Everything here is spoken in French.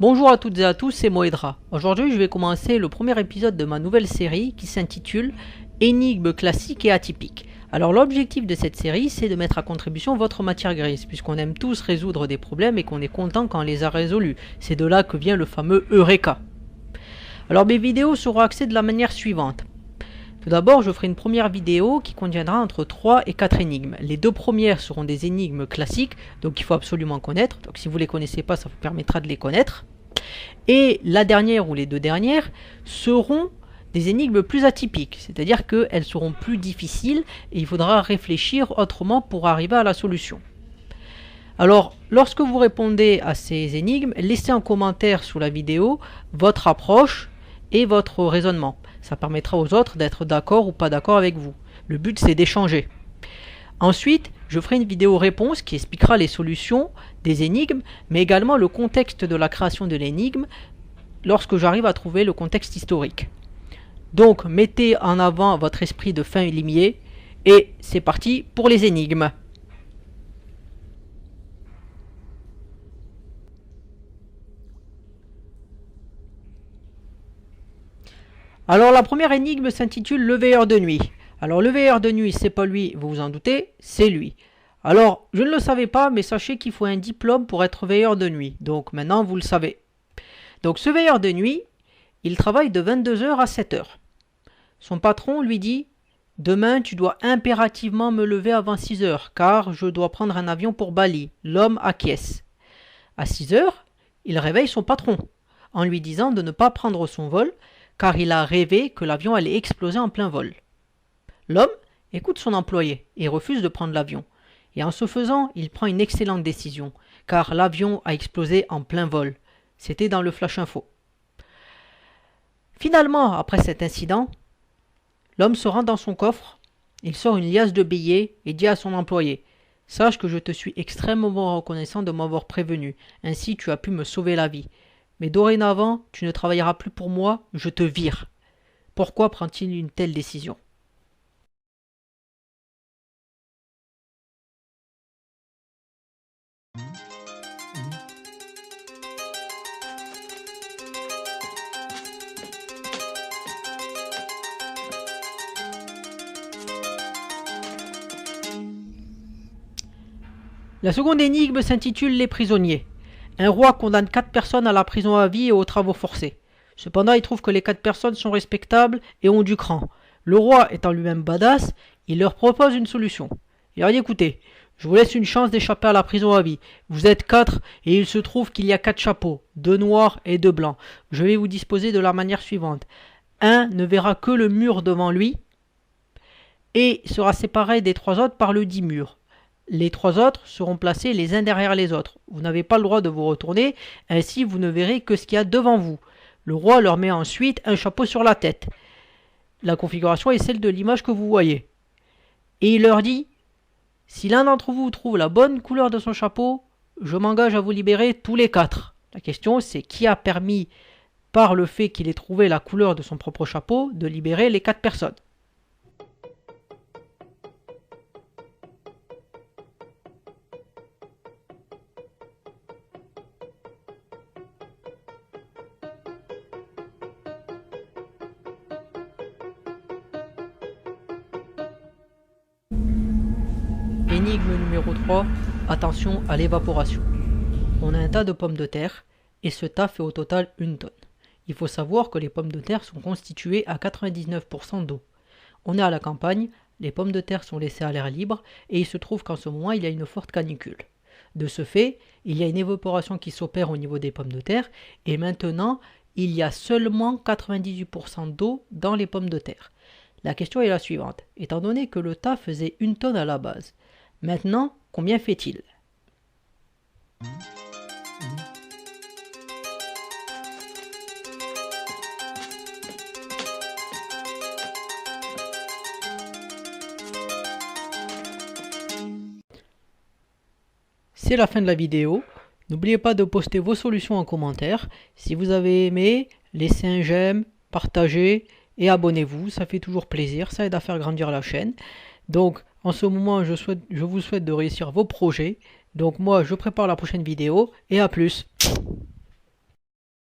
Bonjour à toutes et à tous, c'est Moedra. Aujourd'hui, je vais commencer le premier épisode de ma nouvelle série qui s'intitule Énigmes classiques et atypiques. Alors l'objectif de cette série, c'est de mettre à contribution votre matière grise, puisqu'on aime tous résoudre des problèmes et qu'on est content quand on les a résolus. C'est de là que vient le fameux Eureka. Alors mes vidéos seront axées de la manière suivante. Tout d'abord, je ferai une première vidéo qui contiendra entre 3 et 4 énigmes. Les deux premières seront des énigmes classiques, donc il faut absolument connaître. Donc si vous ne les connaissez pas, ça vous permettra de les connaître. Et la dernière ou les deux dernières seront des énigmes plus atypiques, c'est-à-dire qu'elles seront plus difficiles et il faudra réfléchir autrement pour arriver à la solution. Alors, lorsque vous répondez à ces énigmes, laissez en commentaire sous la vidéo votre approche et votre raisonnement. Ça permettra aux autres d'être d'accord ou pas d'accord avec vous. Le but, c'est d'échanger. Ensuite, je ferai une vidéo réponse qui expliquera les solutions des énigmes, mais également le contexte de la création de l'énigme lorsque j'arrive à trouver le contexte historique. Donc, mettez en avant votre esprit de fin limier et c'est parti pour les énigmes. Alors la première énigme s'intitule Le veilleur de nuit. Alors le veilleur de nuit, c'est pas lui, vous vous en doutez, c'est lui. Alors, je ne le savais pas, mais sachez qu'il faut un diplôme pour être veilleur de nuit. Donc maintenant, vous le savez. Donc ce veilleur de nuit, il travaille de 22h à 7h. Son patron lui dit « Demain, tu dois impérativement me lever avant 6h, car je dois prendre un avion pour Bali. » L'homme acquiesce. À 6h, il réveille son patron, en lui disant de ne pas prendre son vol, car il a rêvé que l'avion allait exploser en plein vol. L'homme écoute son employé et refuse de prendre l'avion. Et en ce faisant, il prend une excellente décision, car l'avion a explosé en plein vol. C'était dans le Flash Info. Finalement, après cet incident, l'homme se rend dans son coffre, il sort une liasse de billets et dit à son employé « Sache que je te suis extrêmement reconnaissant de m'avoir prévenu, ainsi tu as pu me sauver la vie. Mais dorénavant, tu ne travailleras plus pour moi, je te vire. » Pourquoi prend-il une telle décision ? La seconde énigme s'intitule Les prisonniers. Un roi condamne 4 personnes à la prison à vie et aux travaux forcés. Cependant, il trouve que les 4 personnes sont respectables et ont du cran. Le roi étant lui-même badass, il leur propose une solution. Il leur dit écoutez, je vous laisse une chance d'échapper à la prison à vie. Vous êtes 4 et il se trouve qu'il y a 4 chapeaux, 2 noirs et 2 blancs. Je vais vous disposer de la manière suivante. Un ne verra que le mur devant lui et sera séparé des 3 autres par le dit mur. Les 3 autres seront placés les uns derrière les autres. Vous n'avez pas le droit de vous retourner, ainsi vous ne verrez que ce qu'il y a devant vous. Le roi leur met ensuite un chapeau sur la tête. La configuration est celle de l'image que vous voyez. Et il leur dit, si l'un d'entre vous trouve la bonne couleur de son chapeau, je m'engage à vous libérer tous les 4. La question c'est qui a permis, par le fait qu'il ait trouvé la couleur de son propre chapeau, de libérer les 4 personnes. Énigme numéro 3, attention à l'évaporation. On a un tas de pommes de terre et ce tas fait au total 1 tonne. Il faut savoir que les pommes de terre sont constituées à 99% d'eau. On est à la campagne, les pommes de terre sont laissées à l'air libre et il se trouve qu'en ce moment il y a une forte canicule. De ce fait, il y a une évaporation qui s'opère au niveau des pommes de terre et maintenant il y a seulement 98% d'eau dans les pommes de terre. La question est la suivante, étant donné que le tas faisait 1 tonne à la base, maintenant, combien fait-il ? C'est la fin de la vidéo. N'oubliez pas de poster vos solutions en commentaire. Si vous avez aimé, laissez un j'aime, partagez et abonnez-vous. Ça fait toujours plaisir, ça aide à faire grandir la chaîne. Donc, en ce moment, je vous souhaite de réussir vos projets. Donc moi, je prépare la prochaine vidéo et à plus.